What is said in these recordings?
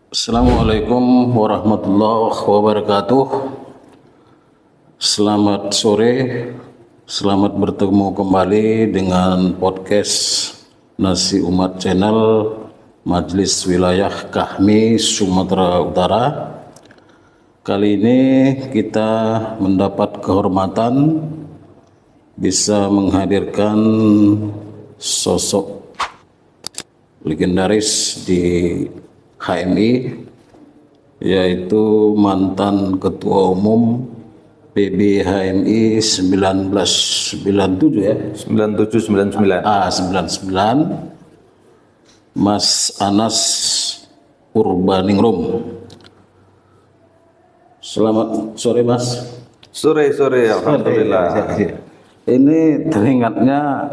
Assalamualaikum warahmatullahi wabarakatuh. Selamat sore, selamat bertemu kembali dengan podcast Nasi Umat Channel Majelis Wilayah Kahmi, Sumatera Utara. Kali ini kita mendapat kehormatan bisa menghadirkan sosok legendaris di HMI, yaitu mantan Ketua Umum PB HMI 1997 ya. 9799. 99, Mas Anas Urbaningrum. Selamat sore Mas. Sore, alhamdulillah. Ini teringatnya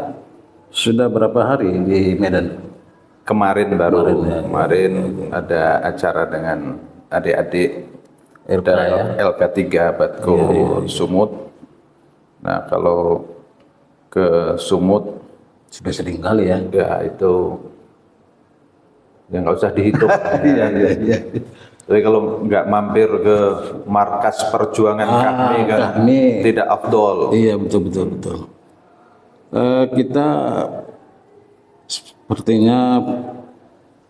sudah berapa hari di Medan? Kemarin ada acara dengan adik-adik LK3 Batko Sumut. Nah, kalau ke Sumut Sudah sering kali ya. ya itu ya nggak usah dihitung. Iya. Tapi kalau nggak mampir ke markas perjuangan kami kan tidak afdol. Iya, betul. Kita sepertinya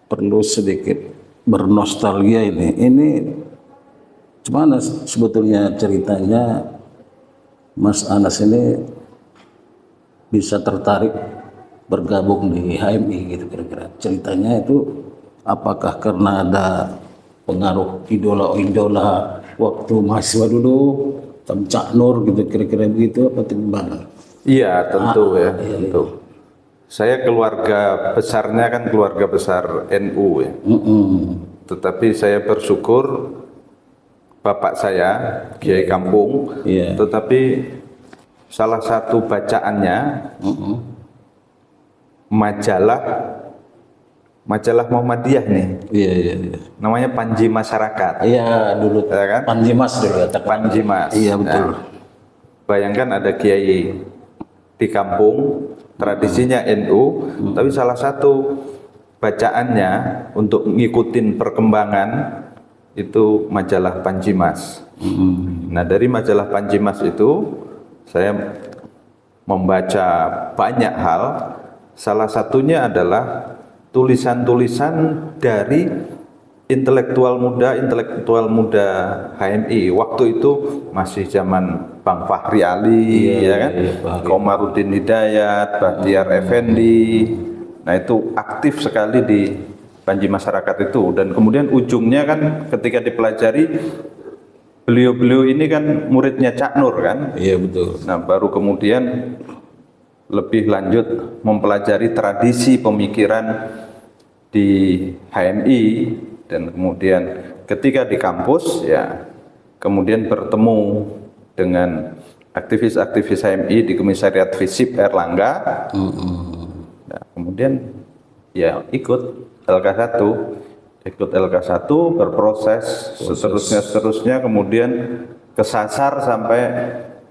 perlu sedikit bernostalgia ini. Ini gimana sebetulnya ceritanya Mas Anas ini bisa tertarik bergabung di HMI gitu kira-kira. Ceritanya itu apakah karena ada pengaruh idola waktu mahasiswa dulu, Cak Nur gitu kira-kira begitu apa gimana? Iya, tentu Iya. tentu. Saya keluarga besarnya kan keluarga besar NU ya. Tetapi saya bersyukur bapak saya Kiai Kampung. Tetapi salah satu bacaannya majalah Muhammadiyah nih. Iya. Namanya Panji Masyarakat. Iya dulu Ya kan? Panjimas dulu ya. Panjimas. Iya betul. Nah, bayangkan ada kiai di kampung, tradisinya NU, tapi salah satu bacaannya untuk ngikutin perkembangan itu majalah Panjimas. Nah, dari majalah Panjimas itu saya membaca banyak hal. Salah satunya adalah tulisan-tulisan dari intelektual muda HMI. Waktu itu masih zaman Bang Fahri Ali, ya kan? Komarudin Hidayat, Bahtiar Effendi. Nah, itu aktif sekali di Panji Masyarakat itu. Dan kemudian ujungnya kan ketika dipelajari, beliau-beliau ini kan muridnya Cak Nur kan? Iya betul. Nah, baru kemudian lebih lanjut mempelajari tradisi pemikiran di HMI. Dan kemudian ketika di kampus ya kemudian bertemu dengan aktivis-aktivis HMI di Komisariat FISIP Erlangga. Nah, kemudian ya ikut LK1 berproses seterusnya kemudian kesasar sampai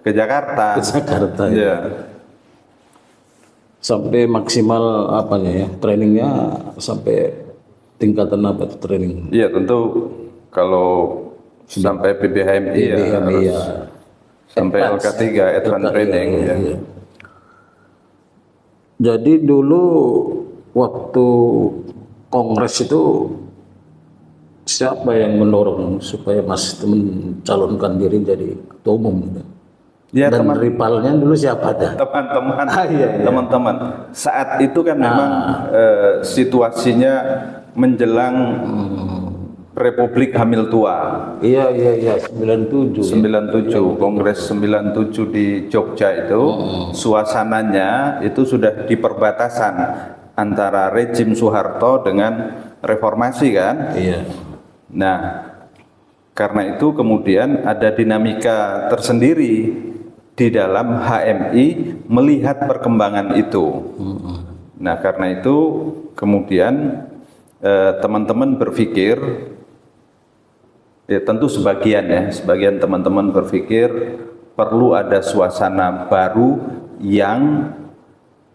ke Jakarta. Ya. Sampai maksimal apanya ya, trainingnya sampai tingkatan apa tuh training? Iya tentu kalau sampai PBHMI ya harus sampai LK3 Advanced Training ya. Jadi dulu waktu kongres itu siapa yang mendorong supaya Mas mencalonkan diri jadi ketua umum? Ya, dan rivalnya dulu siapa ada? Teman-teman. Saat itu kan memang situasinya menjelang Republik Hamil Tua. Iya 97. Kongres 97 di Jogja itu suasananya itu sudah di perbatasan antara rejim Soeharto dengan reformasi kan? Iya. Nah, karena itu kemudian ada dinamika tersendiri di dalam HMI melihat perkembangan itu. Nah, karena itu kemudian teman-teman berpikir, ya tentu sebagian teman-teman berpikir perlu ada suasana baru yang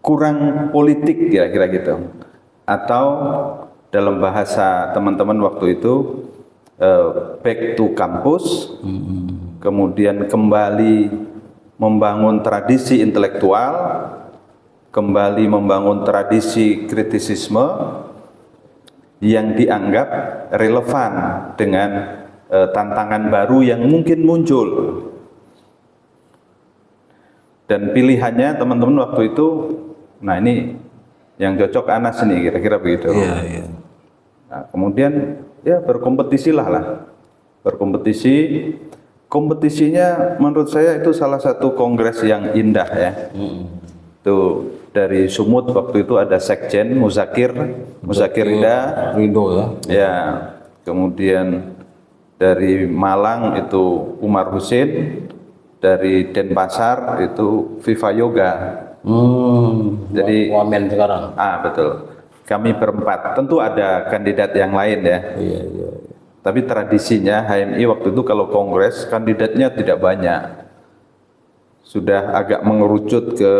kurang politik kira-kira gitu, atau dalam bahasa teman-teman waktu itu back to kampus, kemudian kembali membangun tradisi intelektual, kembali membangun tradisi kritisisme yang dianggap relevan dengan tantangan baru yang mungkin muncul. Dan pilihannya teman-teman waktu itu, nah ini yang cocok Anas ini, kira-kira begitu. Iya, iya. Nah, kemudian ya berkompetisilah lah, berkompetisi. Kompetisinya menurut saya itu salah satu kongres yang indah ya. Itu dari Sumut waktu itu ada Sekjen Muzakir Ridha. Ridho ya. Ya, kemudian dari Malang itu Umar Husin, dari Denpasar itu Viva Yoga. Jadi Wamen sekarang. betul. Kami berempat. Tentu ada kandidat yang lain ya. Iya, iya. Tapi tradisinya HMI waktu itu kalau kongres kandidatnya tidak banyak. Sudah agak mengerucut ke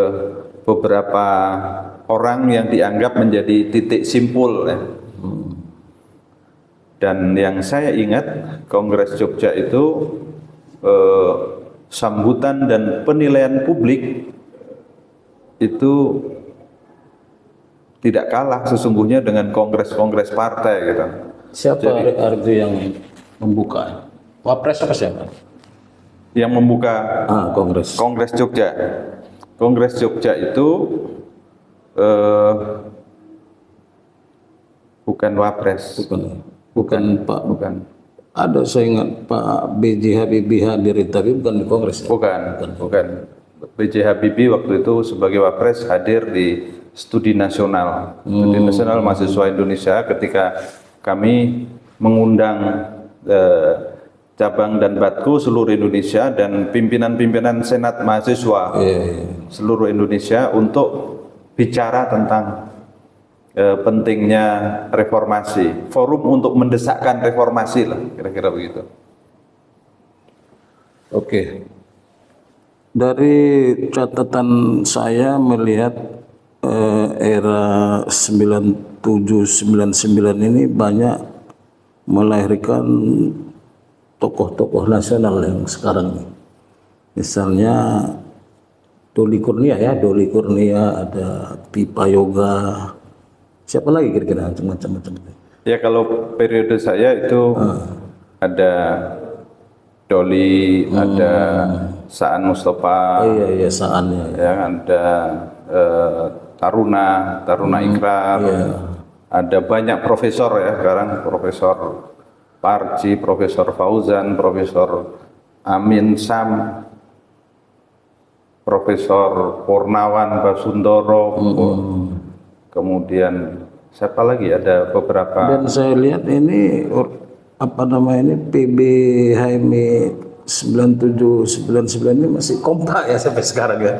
beberapa orang yang dianggap menjadi titik simpul ya. Dan yang saya ingat Kongres Jogja itu sambutan dan penilaian publik itu tidak kalah sesungguhnya dengan kongres-kongres partai gitu. Siapa hari itu yang membuka? Wapres apa siapa? Yang membuka Kongres. Kongres Jogja. Kongres Jogja itu bukan Wapres. Bukan Pak. Bukan. Ada saya ingat Pak B.J. Habibie hadir tapi bukan di Kongres. Bukan. B.J. Habibie waktu itu sebagai Wapres hadir di Studi Nasional. Studi Nasional Mahasiswa Indonesia ketika kami mengundang cabang dan batku seluruh Indonesia dan pimpinan-pimpinan Senat Mahasiswa seluruh Indonesia untuk bicara tentang pentingnya reformasi, forum untuk mendesakkan reformasi lah, kira-kira begitu. Oke. Dari catatan saya melihat era 97-99 ini banyak melahirkan tokoh-tokoh nasional yang sekarang ini. Misalnya Doli Kurnia, ada Pipa Yoga. Siapa lagi kira-kira macam-macam? Ya kalau periode saya itu ada Doli, ada Saan Mustafa, Iya Saannya. ya ada Taruna Ikrar, ada banyak profesor ya sekarang, Profesor Parji, Profesor Fauzan, Profesor Amin Sam, Profesor Purnawan Basundoro, kemudian siapa lagi, ada beberapa. Dan saya lihat ini PB HMI 97-99 ini masih kompak ya sampai sekarang ya.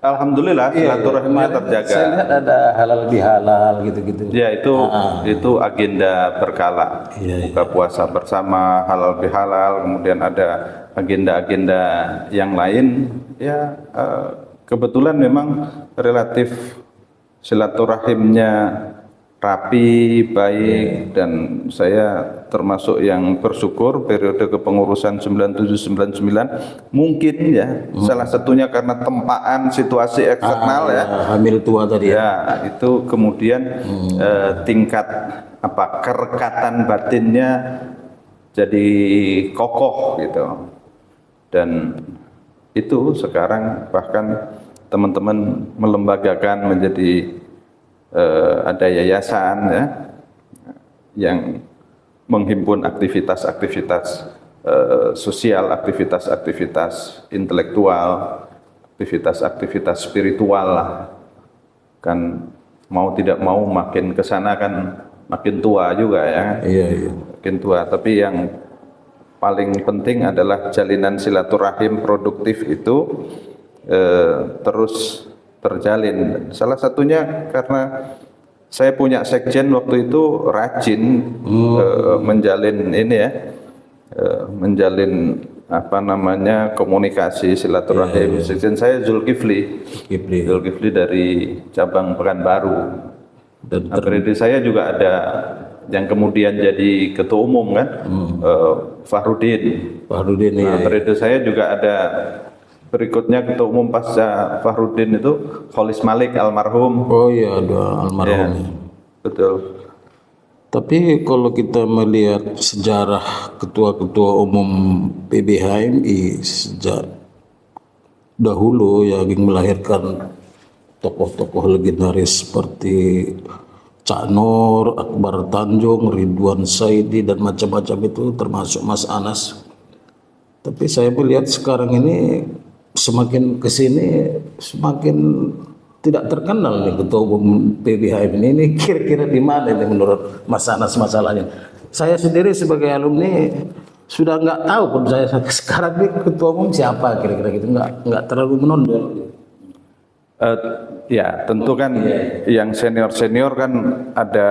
Alhamdulillah silaturahimnya terjaga. Saya lihat ada halal bihalal gitu-gitu. Ya itu agenda berkala. Buka puasa bersama, halal bihalal, kemudian ada agenda-agenda yang lain. Ya kebetulan memang relatif silaturahimnya rapi, baik, dan saya termasuk yang bersyukur periode kepengurusan 97-99 mungkin ya salah satunya karena tempaan situasi eksternal hamil tua tadi ya itu kemudian tingkat kerekatan batinnya jadi kokoh gitu, dan itu sekarang bahkan teman-teman melembagakan menjadi ada yayasan ya yang menghimpun aktivitas-aktivitas sosial, aktivitas-aktivitas intelektual, aktivitas-aktivitas spiritual lah. Kan mau tidak mau makin kesana kan makin tua juga ya. Iya. Makin tua, tapi yang paling penting adalah jalinan silaturahim produktif itu terus terjalin. Salah satunya karena saya punya sekjen waktu itu rajin menjalin ini ya, menjalin komunikasi silaturahim. Sekjen saya Zulkifli dari cabang Pekanbaru. Dan Nah, periode saya juga ada yang kemudian jadi ketua umum kan, Fahrudin. Fahrudin Nah, ya. periode saya juga ada berikutnya ketua umum pasca Fahrudin itu Kholis Malik almarhum. Oh iya, ada almarhum Ya, ya. betul. Tapi kalau kita melihat sejarah ketua-ketua umum PBHMI sejak dahulu yang melahirkan tokoh-tokoh legendaris seperti Cak Nur, Akbar Tanjung, Ridwan Saidi dan macam-macam itu termasuk Mas Anas. Tapi saya melihat sekarang ini semakin kesini semakin tidak terkenal nih ketua umum PBHM ini kira-kira di mana ini menurut Mas Anas masalahnya. Saya sendiri sebagai alumni sudah nggak tahu pun saya sekarang ini ketua umum siapa kira-kira gitu, nggak terlalu menonjol. Ya, tentu kan yang senior-senior kan ada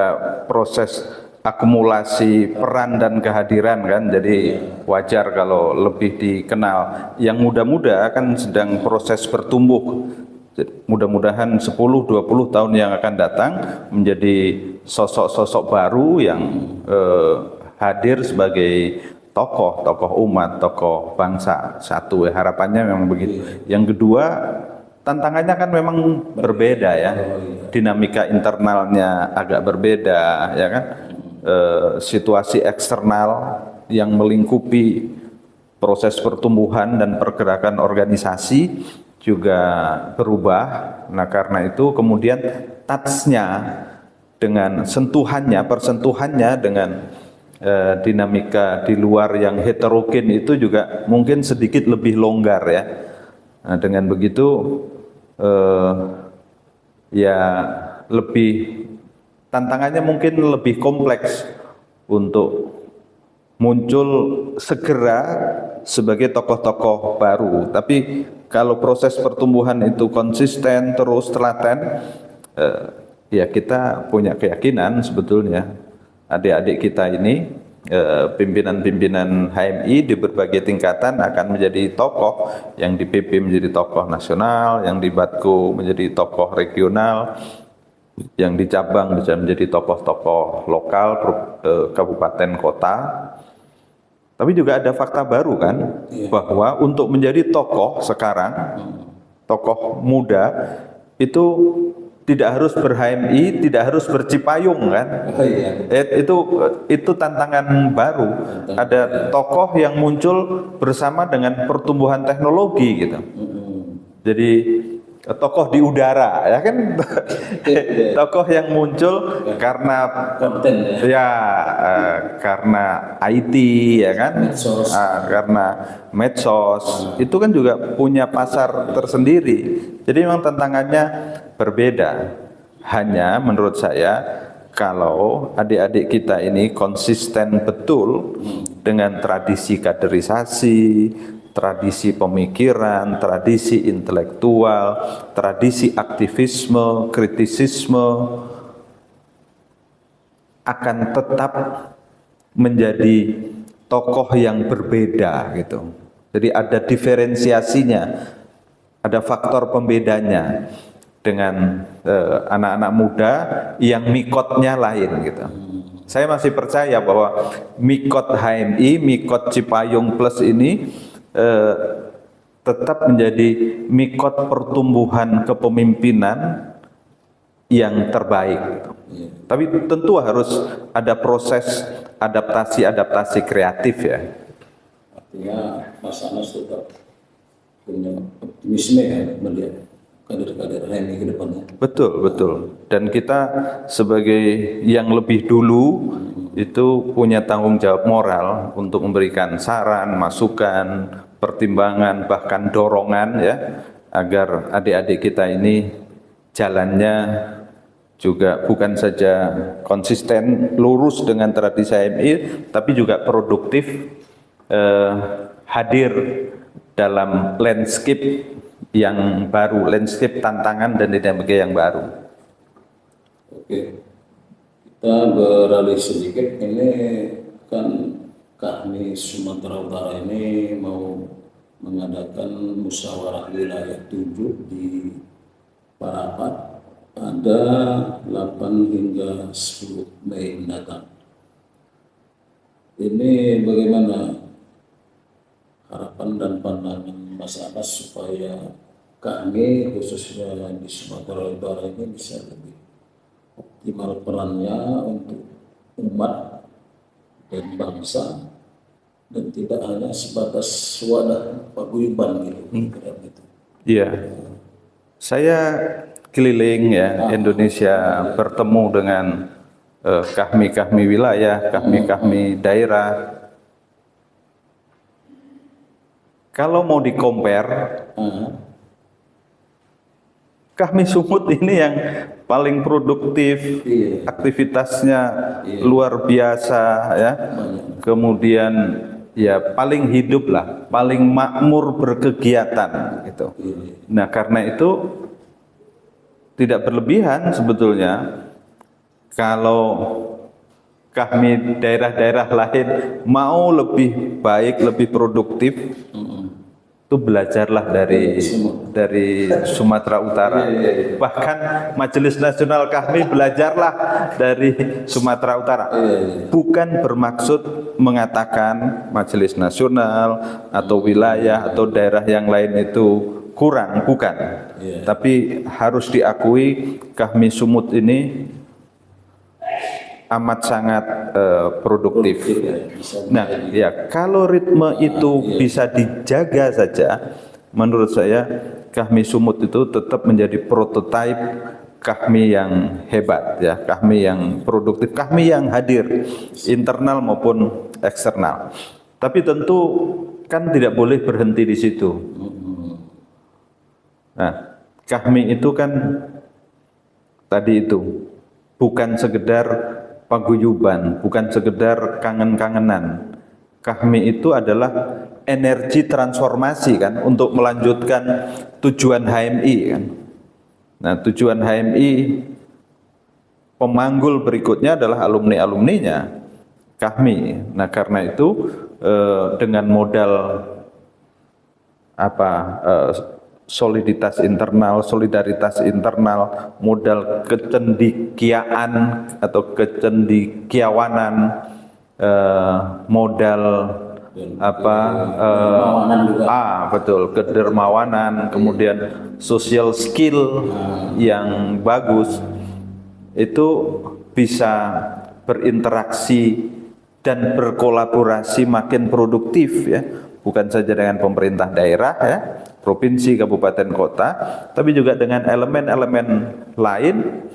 proses akumulasi peran dan kehadiran kan, jadi wajar kalau lebih dikenal. Yang muda-muda kan sedang proses bertumbuh. Mudah-mudahan 10-20 tahun yang akan datang menjadi sosok-sosok baru yang hadir sebagai tokoh umat, tokoh bangsa. Satu, harapannya memang begitu. Yang kedua, tantangannya kan memang berbeda ya, dinamika internalnya agak berbeda ya kan, situasi eksternal yang melingkupi proses pertumbuhan dan pergerakan organisasi juga berubah. Nah karena itu kemudian touch-nya dengan persentuhannya dengan dinamika di luar yang heterogen itu juga mungkin sedikit lebih longgar ya. Nah, dengan begitu ya lebih tantangannya mungkin lebih kompleks untuk muncul segera sebagai tokoh-tokoh baru. Tapi kalau proses pertumbuhan itu konsisten terus telaten, ya kita punya keyakinan sebetulnya adik-adik kita ini pimpinan-pimpinan HMI di berbagai tingkatan akan menjadi tokoh, yang di PP menjadi tokoh nasional, yang di Batko menjadi tokoh regional, yang di cabang bisa menjadi tokoh-tokoh lokal, kabupaten kota. Tapi juga ada fakta baru kan, bahwa untuk menjadi tokoh sekarang, tokoh muda itu tidak harus ber-HMI, tidak harus bercipayung kan. Itu tantangan baru. Ada tokoh yang muncul bersama dengan pertumbuhan teknologi gitu. Jadi tokoh di udara ya kan. Tokoh yang muncul karena karena IT ya kan, karena medsos itu kan juga punya pasar tersendiri. Jadi memang tantangannya berbeda. Hanya menurut saya kalau adik-adik kita ini konsisten betul dengan tradisi kaderisasi, tradisi pemikiran, tradisi intelektual, tradisi aktivisme, kritisisme, akan tetap menjadi tokoh yang berbeda gitu. Jadi ada diferensiasinya, ada faktor pembedanya dengan anak-anak muda yang mikotnya lain gitu. Saya masih percaya bahwa mikot HMI, mikot Cipayung Plus ini tetap menjadi mikot pertumbuhan kepemimpinan yang terbaik. Tapi tentu harus ada proses adaptasi kreatif ya. Artinya Mas Anas tetap punya optimisme ya melihat kader-kader HMI ke depannya. Betul. Dan kita sebagai yang lebih dulu itu punya tanggung jawab moral untuk memberikan saran, masukan, pertimbangan, bahkan dorongan ya, agar adik-adik kita ini jalannya juga bukan saja konsisten lurus dengan tradisi HMI, tapi juga produktif, hadir dalam landscape yang baru, landscape tantangan dan dinamika yang baru. Oke, kita beralih sedikit. Ini kan kami Sumatera Utara ini mau mengadakan musyawarah wilayah 7 di Parapat ada 8 hingga 10 Mei mendatang. Ini bagaimana harapan dan pandangan Mas Anas supaya kami khususnya di Sumatera Utara ini bisa lebih optimal perannya untuk umat dan bangsa dan tidak hanya sebatas wadah paguyuban gitu. Gitu. Iya. Saya keliling ya Indonesia, bertemu dengan kahmi-kahmi wilayah, kahmi-kahmi daerah. Kalau mau di-compare, kahmi Sumut ini yang paling produktif, aktivitasnya luar biasa ya. Kemudian ya paling hidup lah, paling makmur berkegiatan gitu. Nah, karena itu tidak berlebihan sebetulnya kalau kami daerah-daerah lain mau lebih baik, lebih produktif, itu belajarlah dari Sumatera Utara. Bahkan Majelis Nasional kami belajarlah dari Sumatera Utara. Bukan bermaksud mengatakan Majelis Nasional atau wilayah atau daerah yang lain itu kurang, bukan. Tapi harus diakui kami Sumut ini amat sangat produktif. Nah, ya kalau ritme itu bisa dijaga saja, menurut saya Kahmi Sumut itu tetap menjadi prototipe Kahmi yang hebat, ya, Kahmi yang produktif, Kahmi yang hadir internal maupun eksternal. Tapi tentu kan tidak boleh berhenti di situ. Nah, Kahmi itu kan tadi itu bukan sekedar paguyuban, bukan sekedar kangen-kangenan. Kahmi itu adalah energi transformasi kan untuk melanjutkan tujuan HMI kan. Nah, tujuan HMI pemanggul berikutnya adalah alumni-alumninya Kahmi. Nah, karena itu dengan modal soliditas internal, solidaritas internal, modal kecendikiaan atau kecendikiawanan, modal betul, kedermawanan, kemudian social skill yang bagus, itu bisa berinteraksi dan berkolaborasi makin produktif ya. Bukan saja dengan pemerintah daerah ya, provinsi, kabupaten, kota, tapi juga dengan elemen-elemen lain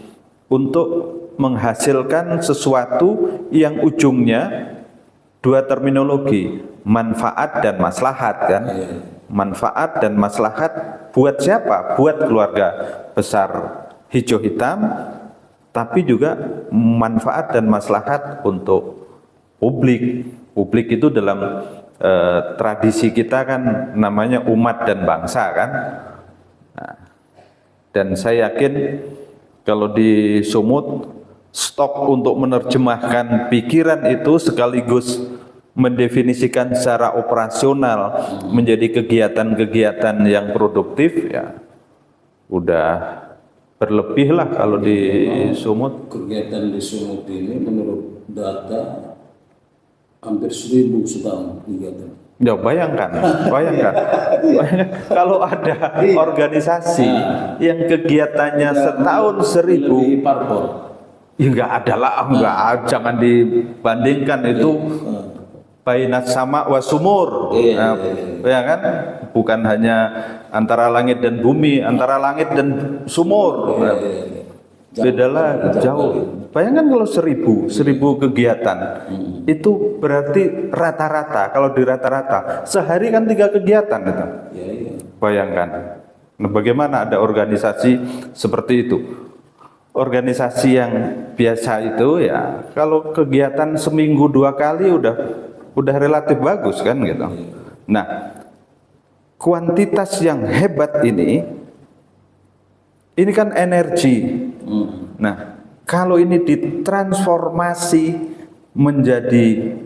untuk menghasilkan sesuatu yang ujungnya dua terminologi, manfaat dan maslahat kan. Manfaat dan maslahat buat siapa? Buat keluarga besar hijau hitam, tapi juga manfaat dan maslahat untuk publik. Publik itu dalam tradisi kita kan namanya umat dan bangsa kan. Nah, dan saya yakin kalau di Sumut stok untuk menerjemahkan pikiran itu sekaligus mendefinisikan secara operasional menjadi kegiatan-kegiatan yang produktif ya udah berlebih lah kalau di Sumut. Kegiatan di Sumut ini menurut data hampir 1000 setahun kegiatan. Ya bayangkan kalau ada organisasi yang kegiatannya setahun 1000, ya nggak ada lah, jangan dibandingkan itu bainat sama wa sumur, ya kan? Bukan hanya antara langit dan bumi, antara langit dan sumur. Bedalah jauh. Bayangkan kalau 1000 kegiatan, itu berarti rata-rata, kalau di rata-rata, sehari kan 3 kegiatan gitu. Bayangkan. Nah, bagaimana ada organisasi seperti itu? Organisasi yang biasa itu ya, kalau kegiatan seminggu 2 kali udah relatif bagus kan gitu. Nah, kuantitas yang hebat ini kan energi. Nah, kalau ini ditransformasi menjadi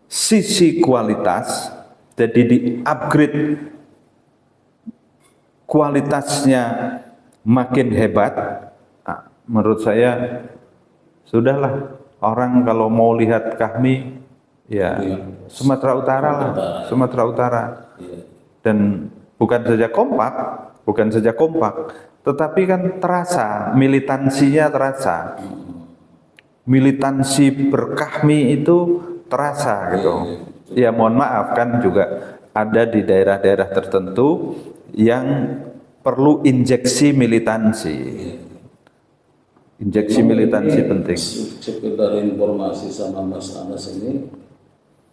sisi kualitas, jadi di-upgrade kualitasnya makin hebat, menurut saya sudahlah, orang kalau mau lihat kami ya Sumatera Utara lah, Sumatera Utara. Dan bukan saja kompak, tetapi kan terasa militansinya, terasa militansi berkahmi itu terasa gitu. Ya mohon maaf kan juga ada di daerah-daerah tertentu yang perlu injeksi militansi. Injeksi militansi penting. Sekedar informasi sama Mas Anas ini,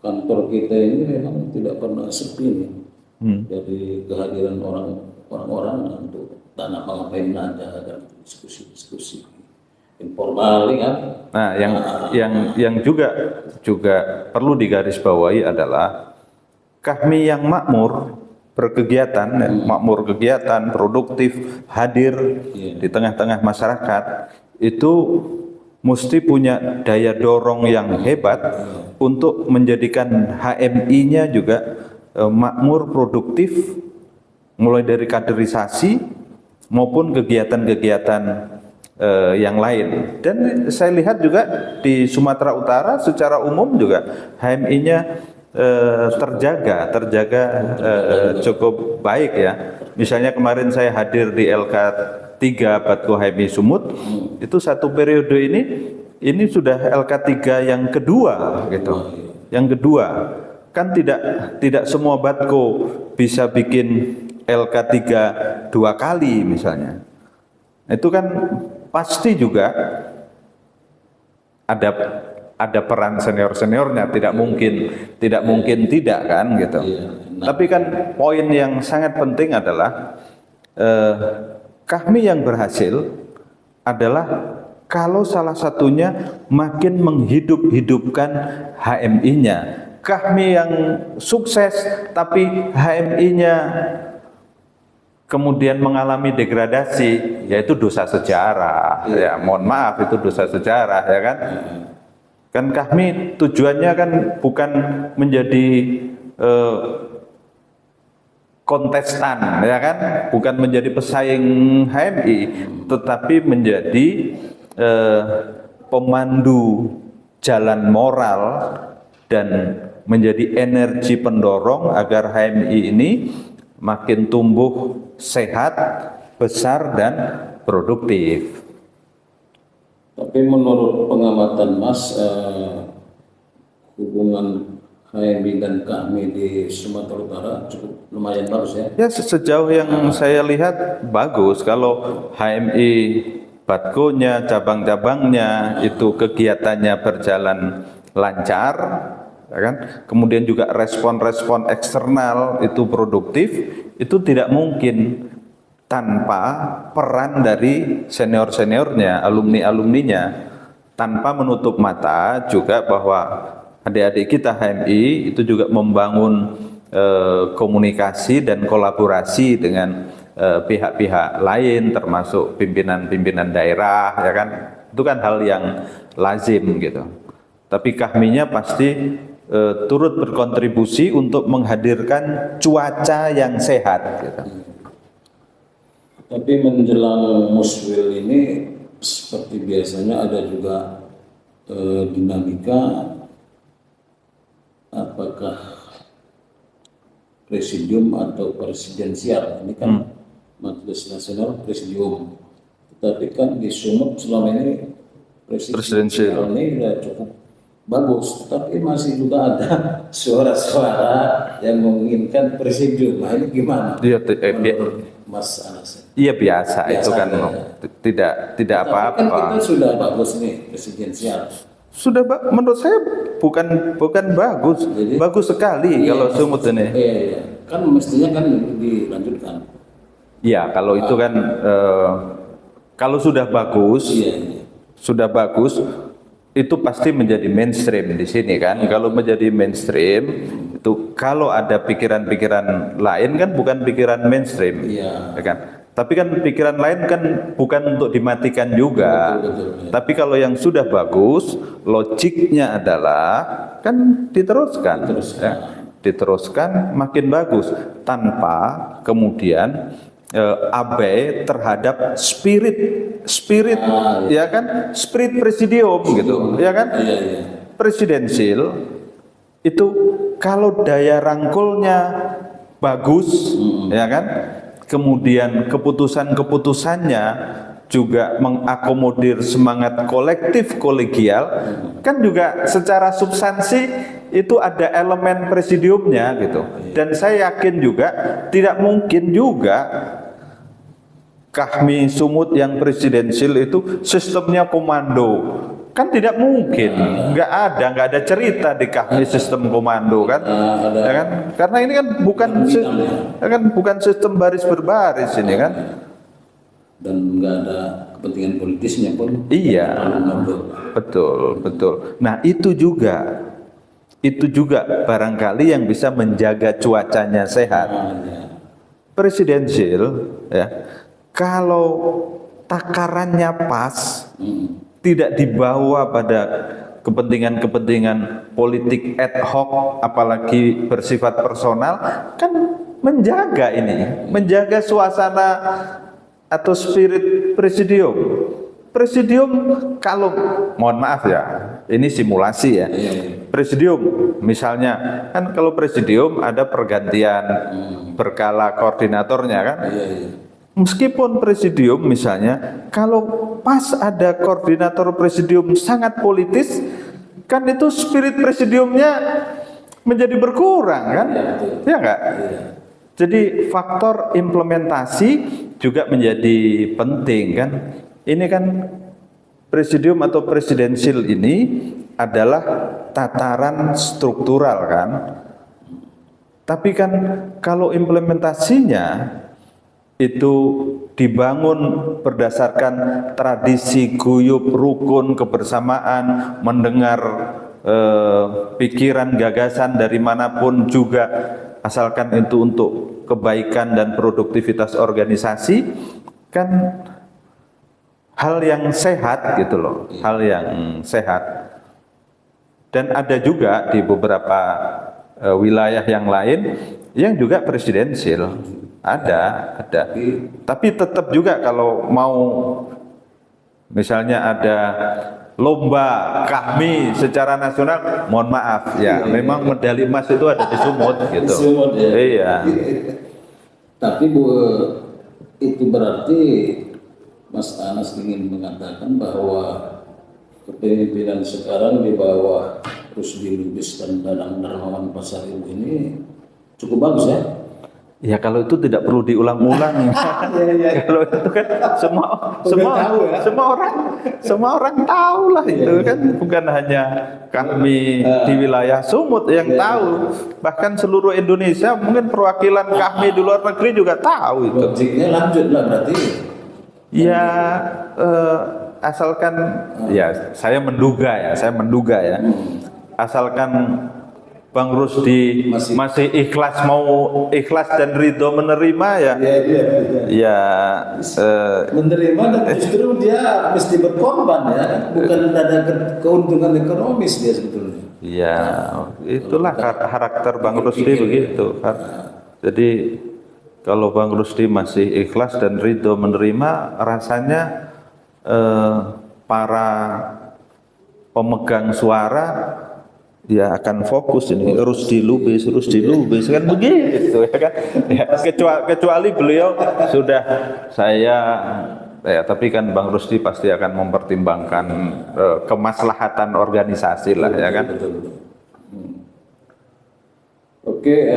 kantor kita ini memang tidak pernah sepi nih. Dari kehadiran orang-orang untuk tanah pengapain aja dan diskusi-diskusi informal kan. Nah, yang juga perlu digarisbawahi adalah kami yang makmur berkegiatan, makmur kegiatan, produktif, hadir di tengah-tengah masyarakat, itu mesti punya daya dorong yang hebat untuk menjadikan HMI-nya juga makmur, produktif, mulai dari kaderisasi maupun kegiatan-kegiatan yang lain. Dan saya lihat juga di Sumatera Utara secara umum juga HMI-nya terjaga cukup baik ya. Misalnya kemarin saya hadir di LK3 Batko HMI Sumut, itu satu periode ini sudah LK3 yang kedua gitu. Yang kedua, kan tidak semua Batko bisa bikin LK3 2 kali misalnya. Itu kan pasti juga ada peran senior-seniornya, tidak mungkin tidak kan gitu. Tapi kan poin yang sangat penting adalah kami yang berhasil adalah kalau salah satunya makin menghidup-hidupkan HMI-nya. Kami yang sukses tapi HMI-nya kemudian mengalami degradasi, yaitu dosa sejarah. Ya, mohon maaf, itu dosa sejarah ya kan. Kan kami tujuannya kan bukan menjadi kontestan ya kan, bukan menjadi pesaing HMI, tetapi menjadi pemandu jalan moral dan menjadi energi pendorong agar HMI ini makin tumbuh sehat, besar dan produktif. Tapi menurut pengamatan Mas, hubungan HMI dan kami di Sumatera Utara cukup lumayan bagus ya? Ya, sejauh yang saya lihat bagus. Kalau HMI Batko-nya, cabang-cabangnya itu kegiatannya berjalan lancar, ya kan? Kemudian juga respon-respon eksternal itu produktif, itu tidak mungkin tanpa peran dari senior-seniornya, alumni-alumninya, tanpa menutup mata juga bahwa adik-adik kita HMI itu juga membangun komunikasi dan kolaborasi dengan pihak-pihak lain, termasuk pimpinan-pimpinan daerah, ya kan? Itu kan hal yang lazim gitu. Tapi kaminya pasti turut berkontribusi untuk menghadirkan cuaca yang sehat gitu. Tapi menjelang Muswil ini seperti biasanya ada juga dinamika, apakah presidium atau presidensial. Ini kan Majelis Nasional Presidium, tetapi kan di Sumut selama ini presidensial ini sudah cukup bagus, tapi masih juga ada suara-suara yang menginginkan presidium. Nah, ini gimana? Mas Anas? Iya biasa itu kan ya. Tidak apa-apa. Kan kita sudah bagus nih presidensial. Sudah menurut saya bukan bagus. Jadi, bagus sekali kalau Sumut ini. Iya. Kan mestinya kan dilanjutkan. Iya, kalau itu kan kalau sudah bagus, sudah bagus, itu pasti menjadi mainstream di sini kan. Kalau menjadi mainstream itu, kalau ada pikiran-pikiran lain kan bukan pikiran mainstream, ya kan. Tapi kan pikiran lain kan bukan untuk dimatikan juga. Betul. Tapi kalau yang sudah bagus, logiknya adalah kan diteruskan. Ya. Diteruskan makin bagus tanpa kemudian abai terhadap spirit ya kan, spirit presidium gitu ya kan. Presidensil itu kalau daya rangkulnya bagus ya kan, kemudian keputusannya juga mengakomodir semangat kolektif kolegial, kan juga secara substansi itu ada elemen presidiumnya gitu. Dan saya yakin juga tidak mungkin juga Kahmi Sumut yang presidensil itu sistemnya komando, kan tidak mungkin, nggak ada cerita di Kahmi sistem komando kan, ya kan? Karena ini kan bukan sistem baris berbaris ini kan. Dan nggak ada kepentingan politisnya pun. Iya, betul. Nah itu juga barangkali yang bisa menjaga cuacanya sehat. Presidensil, ya, kalau takarannya pas, tidak dibawa pada kepentingan politik ad hoc, apalagi bersifat personal, kan menjaga suasana atau spirit presidium. Presidium kalau, mohon maaf ya, ini simulasi ya. Presidium misalnya kan kalau presidium ada pergantian berkala koordinatornya kan. Meskipun presidium misalnya kalau pas ada koordinator presidium sangat politis, kan itu spirit presidiumnya menjadi berkurang kan? Ya enggak? Jadi faktor implementasi juga menjadi penting kan. Ini kan presidium atau presidensil ini adalah tataran struktural kan. Tapi kan kalau implementasinya itu dibangun berdasarkan tradisi guyub rukun kebersamaan, mendengar pikiran gagasan dari manapun juga, asalkan itu untuk kebaikan dan produktivitas organisasi, kan hal yang sehat gitu loh, hal yang sehat. Dan ada juga di beberapa wilayah yang lain yang juga presidensil, ada. Tapi tetap juga kalau mau misalnya ada lomba Kahmi secara nasional, mohon maaf ya, memang medali emas itu ada di Sumut gitu. Iya. Tapi itu berarti Mas Anas ingin mengatakan bahwa kepemimpinan sekarang di bawah Rusdi Lubis dan Danang Darmawan Pasaribu ini cukup bagus ya? Ya kalau itu tidak perlu diulang-ulang. Kalau itu kan semua orang tahu lah itu kan, bukan hanya kami di wilayah Sumut yang tahu, bahkan seluruh Indonesia, mungkin perwakilan kami di luar negeri juga tahu itu. Logiknya lanjut lah berarti. Ya asalkan ya saya menduga ya, asalkan Bang Rusdi masih ikhlas dan ridho menerima ya. Ya menerima, dan justru dia mesti berkorban ya, bukan ada keuntungan ekonomis dia sebetulnya. Ya, itulah karakter Bang Rusdi begitu. Jadi kalau Bang Rusdi masih ikhlas dan ridho menerima, rasanya para pemegang suara ya akan fokus ini Rusdi Lubis kan begitu ya kan. Ya, kecuali beliau sudah tapi kan Bang Rusdi pasti akan mempertimbangkan kemaslahatan organisasi lah ya kan. Oke,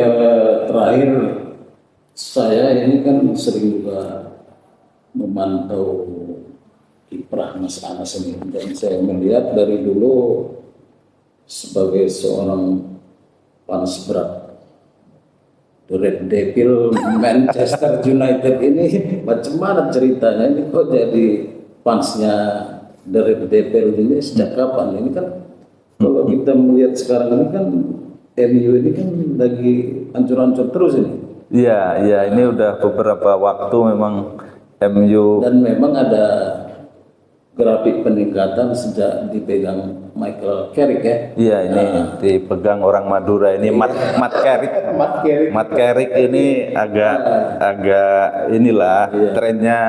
terakhir saya ini kan sering juga memantau kiprah Mas Anas ini, dan saya melihat dari dulu sebagai seorang fans berat The Red Devil Manchester United ini, macam mana ceritanya ini kok jadi fansnya The Red Devil ini sejak kapan? Ini kan kalau kita melihat sekarang ini kan MU ini kan lagi hancur-hancur terus ini. Iya, ini udah beberapa waktu memang MU, dan memang ada grafik peningkatan sejak dipegang Michael Carrick ya. Iya, ini dipegang orang Madura ini Matt Carrick. Matt Carrick ini agak inilah trennya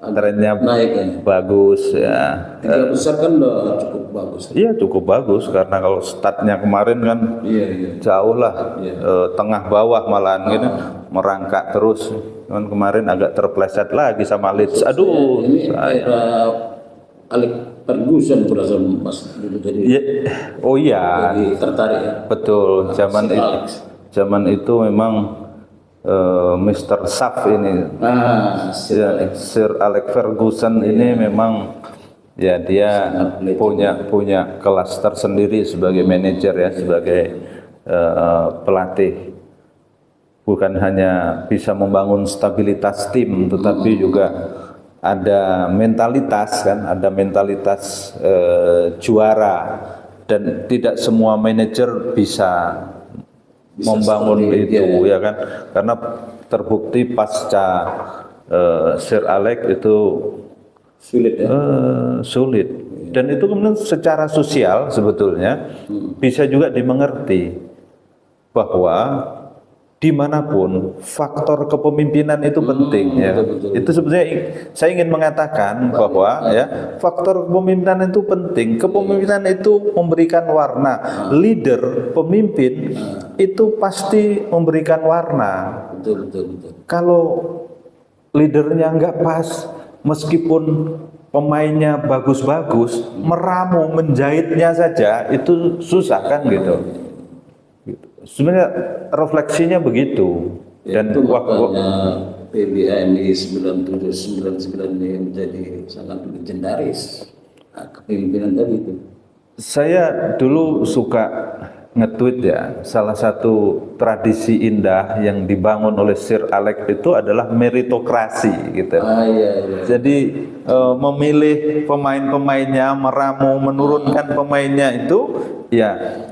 Naik ya. bagus ya. Tiga besar kan udah cukup bagus. Iya cukup bagus karena kalau statnya kemarin kan Iya. jauh lah, tengah bawah malahan gitu, merangkak terus. Cuman kemarin agak terpleset lagi sama Leeds. Aduh, Ini era Alex Ferguson perasaan Mas dulu jadi. Oh iya, Jadi tertarik ya. betul. Zaman itu memang Mr. Saf ini, Sir Alex Ferguson ini memang ya dia punya kelas tersendiri sebagai manajer ya, sebagai pelatih. Bukan hanya bisa membangun stabilitas tim, tetapi juga ada mentalitas kan, ada mentalitas juara, dan tidak semua manajer bisa membangun itu ya kan, karena terbukti pasca Sir Alex itu Sulit ya. sulit, dan itu kemudian secara sosial sebetulnya bisa juga dimengerti bahwa dimanapun faktor kepemimpinan itu penting ya. Betul. Itu sebenarnya saya ingin mengatakan bahwa ya faktor kepemimpinan itu penting. Kepemimpinan itu memberikan warna. Leader, pemimpin itu pasti memberikan warna. Betul. Kalau leadernya nggak pas, meskipun pemainnya bagus-bagus, meramu menjahitnya saja itu susah kan gitu. Sebenarnya refleksinya begitu. Dan itu makanya PBHMI 9799 ini menjadi sangat legendaris. Nah, kepemimpinan tadi itu. Saya dulu suka nge-tweet ya, salah satu tradisi indah yang dibangun oleh Sir Alex itu adalah meritokrasi gitu. Iya. Jadi memilih pemain-pemainnya, meramu, menurunkan pemainnya itu ya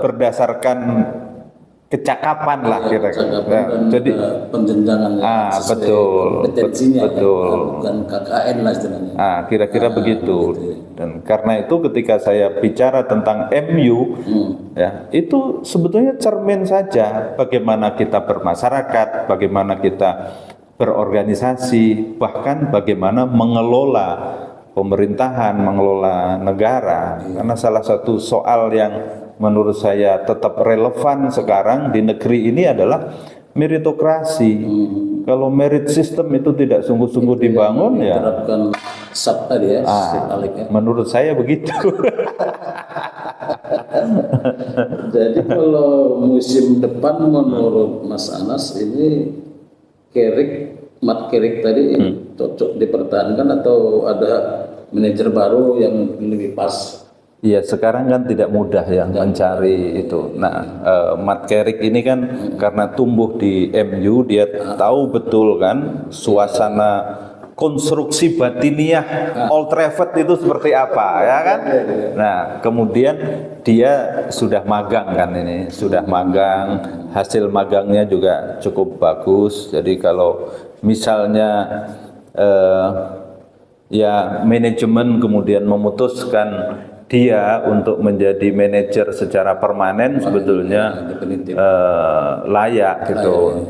berdasarkan kecakapan lah kira-kira. Jadi penjenjangan betul, kompetensinya betul. Bukan KKN lah istilahnya. Kira-kira begitu. Dan karena itu ketika saya bicara tentang MU, ya itu sebetulnya cermin saja bagaimana kita bermasyarakat, bagaimana kita berorganisasi, bahkan bagaimana mengelola pemerintahan, mengelola negara. Karena salah satu soal yang menurut saya tetap relevan sekarang di negeri ini adalah meritokrasi. Kalau merit system itu tidak sungguh-sungguh dibangun ya. Terapkan SAP tadi ya, menurut saya begitu. Jadi kalau musim depan menurut Mas Anas ini Matt Carrick tadi cocok dipertahankan atau ada manajer baru yang lebih pas? Iya, sekarang kan tidak mudah ya mencari itu. Nah, Matt Carrick ini kan karena tumbuh di MU, dia tahu betul kan suasana konstruksi batiniah Old Trafford itu seperti apa, ya kan? Nah, kemudian dia sudah magang kan ini, sudah magang, hasil magangnya juga cukup bagus. Jadi kalau misalnya ya manajemen kemudian memutuskan dia untuk menjadi manajer secara permanen, sebetulnya layak gitu.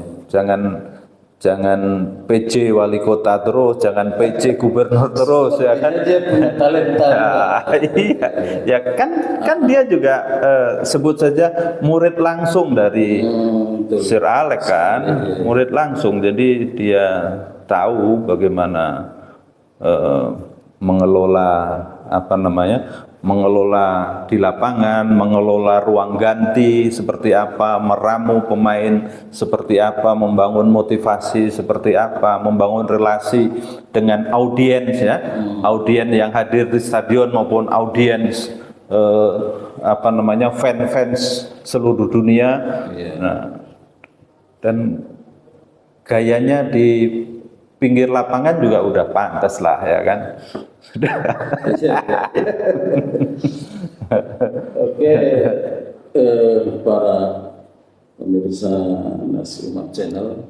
Jangan PJ wali kota terus, jangan PJ gubernur terus, ya kan? Dia punya talenta. Iya, ya kan dia juga sebut saja murid langsung dari Sir Alex kan, murid langsung. Jadi dia tahu bagaimana mengelola mengelola di lapangan, mengelola ruang ganti seperti apa, meramu pemain seperti apa, membangun motivasi seperti apa, membangun relasi dengan audiens ya, audiens yang hadir di stadion maupun audiens fans seluruh dunia. Nah, dan gayanya di pinggir lapangan juga udah pantas lah ya kan. Oke, para pemirsa Nasi Umat Channel,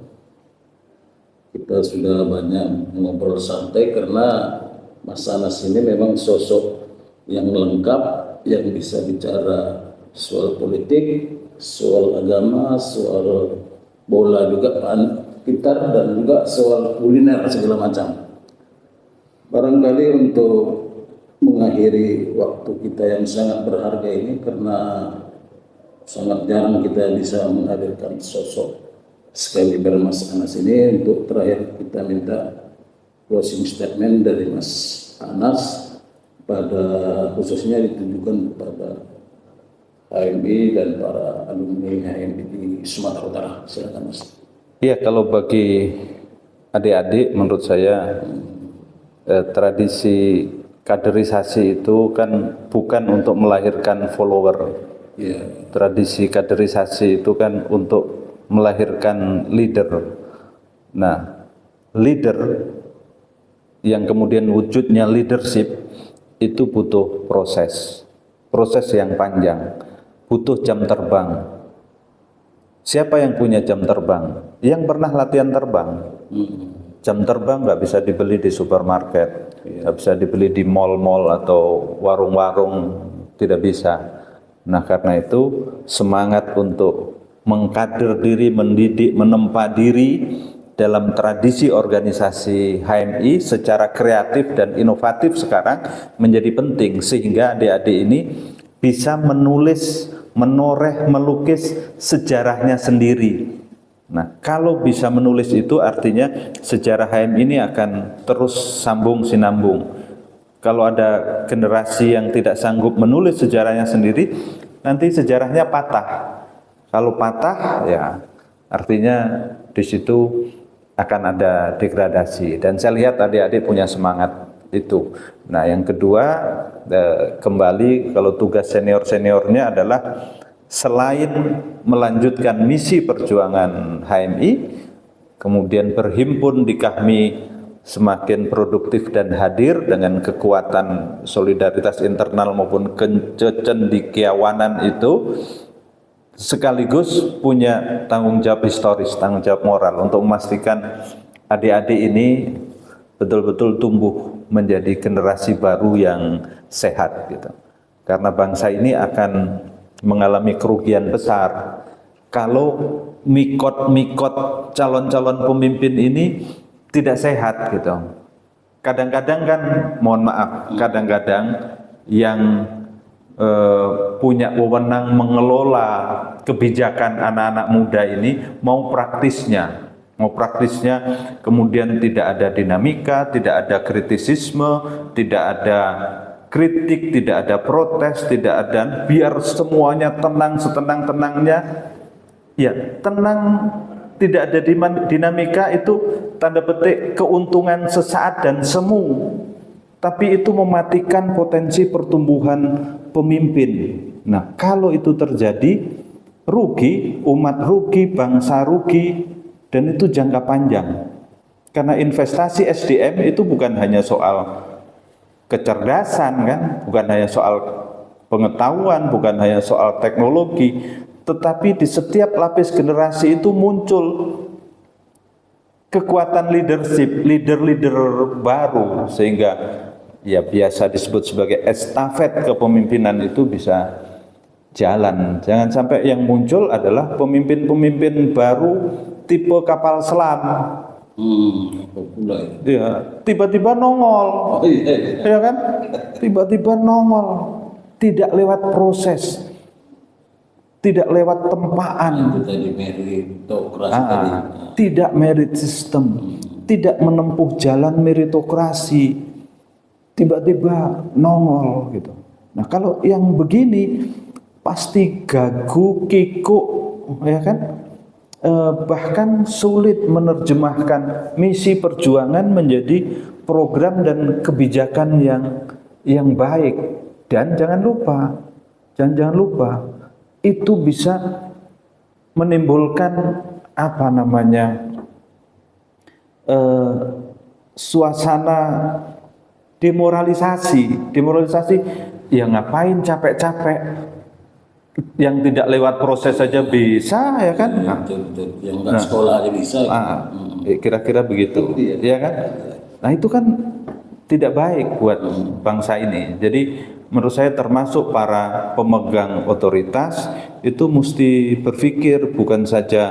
kita sudah banyak ngobrol santai karena Mas Anas ini memang sosok yang lengkap, yang bisa bicara soal politik, soal agama, soal bola juga, gitar, dan juga soal kuliner segala macam. Barangkali untuk mengakhiri waktu kita yang sangat berharga ini, karena sangat jarang kita bisa menghadirkan sosok sekaliber Mas Anas ini, untuk terakhir kita minta closing statement dari Mas Anas, pada khususnya ditujukan kepada HMI dan para alumni HMI di Sumatera Utara. Silakan Mas. Iya, kalau bagi adik-adik menurut saya tradisi kaderisasi itu kan bukan untuk melahirkan follower. Ya. Tradisi kaderisasi itu kan untuk melahirkan leader. Nah, leader yang kemudian wujudnya leadership itu butuh proses yang panjang, butuh jam terbang. Siapa yang punya jam terbang? Yang pernah latihan terbang. Jam terbang nggak bisa dibeli di supermarket, nggak bisa dibeli di mall-mall atau warung-warung, tidak bisa. Nah, karena itu semangat untuk mengkader diri, mendidik, menempa diri dalam tradisi organisasi HMI secara kreatif dan inovatif sekarang menjadi penting, sehingga adik-adik ini bisa menulis, menoreh, melukis sejarahnya sendiri. Nah, kalau bisa menulis itu artinya sejarah HMI ini akan terus sambung sinambung. Kalau ada generasi yang tidak sanggup menulis sejarahnya sendiri, nanti sejarahnya patah. Kalau patah, ya artinya di situ akan ada degradasi. Dan saya lihat adik-adik punya semangat itu. Nah, yang kedua, kembali kalau tugas senior-seniornya adalah selain melanjutkan misi perjuangan HMI, kemudian berhimpun di KAHMI semakin produktif dan hadir dengan kekuatan solidaritas internal maupun kecendikiawanan itu, sekaligus punya tanggung jawab historis, tanggung jawab moral untuk memastikan adik-adik ini betul-betul tumbuh menjadi generasi baru yang sehat gitu. Karena bangsa ini akan mengalami kerugian besar kalau mikot-mikot calon-calon pemimpin ini tidak sehat gitu. Kadang-kadang kan, mohon maaf, kadang-kadang yang punya wewenang mengelola kebijakan anak-anak muda ini mau praktisnya, kemudian tidak ada dinamika, tidak ada kritisisme, tidak ada kritik, tidak ada protes, tidak ada, biar semuanya tenang setenang-tenangnya. Ya, tenang, tidak ada dinamika itu tanda petik keuntungan sesaat dan semu. Tapi itu mematikan potensi pertumbuhan pemimpin. Nah, kalau itu terjadi, rugi, umat rugi, bangsa rugi, dan itu jangka panjang. Karena investasi SDM itu bukan hanya soal kecerdasan kan, bukan hanya soal pengetahuan, bukan hanya soal teknologi, tetapi di setiap lapis generasi itu muncul kekuatan leadership, leader-leader baru, sehingga ya biasa disebut sebagai estafet kepemimpinan itu bisa jalan. Jangan sampai yang muncul adalah pemimpin-pemimpin baru tipe kapal selam. Ya, tiba-tiba nongol. Ya kan? Tiba-tiba nongol. Tidak lewat proses. Tidak lewat tempaan. Tidak merit system. Tidak menempuh jalan meritokrasi. Tiba-tiba nongol gitu. Nah, kalau yang begini pasti gagu, kikuk, ya kan? Bahkan sulit menerjemahkan misi perjuangan menjadi program dan kebijakan yang baik. Dan jangan lupa itu bisa menimbulkan suasana demoralisasi ya, ngapain capek-capek, yang tidak lewat proses saja bisa, ya kan? Betul. Yang nggak sekolah aja bisa. Kira-kira begitu, ya kan? Nah, itu kan tidak baik buat bangsa ini. Jadi menurut saya termasuk para pemegang otoritas itu mesti berpikir bukan saja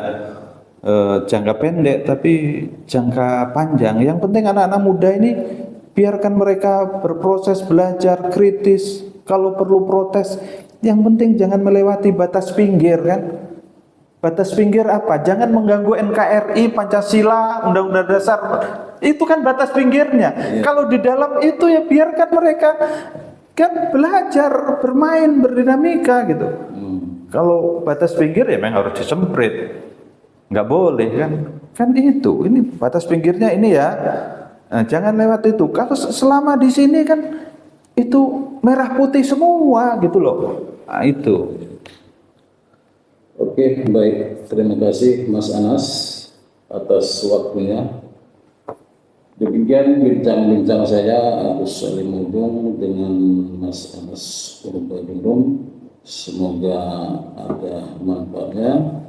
jangka pendek tapi jangka panjang. Yang penting anak-anak muda ini biarkan mereka berproses, belajar kritis, kalau perlu protes. Yang penting jangan melewati batas pinggir kan. Batas pinggir apa? Jangan mengganggu NKRI, Pancasila, Undang-Undang Dasar. Itu kan batas pinggirnya. Kalau di dalam itu ya biarkan mereka kan belajar, bermain, berdinamika gitu. Kalau batas pinggir ya memang harus disemprit. Nggak boleh kan. Kan itu. Ini batas pinggirnya ini ya. Nah, jangan lewat itu. Kalau selama di sini kan itu merah putih semua gitu loh. Nah, itu. Oke, baik. Terima kasih Mas Anas atas waktunya. Demikian bincang-bincang saya Agus Salimudung dengan Mas Anas Purbaningrum. Semoga ada manfaatnya.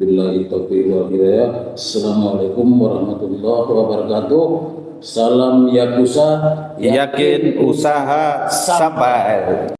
Billahi taufiq wal hidayah. Assalamualaikum warahmatullahi wabarakatuh. Salam Yakuza, Yakin usaha sampai.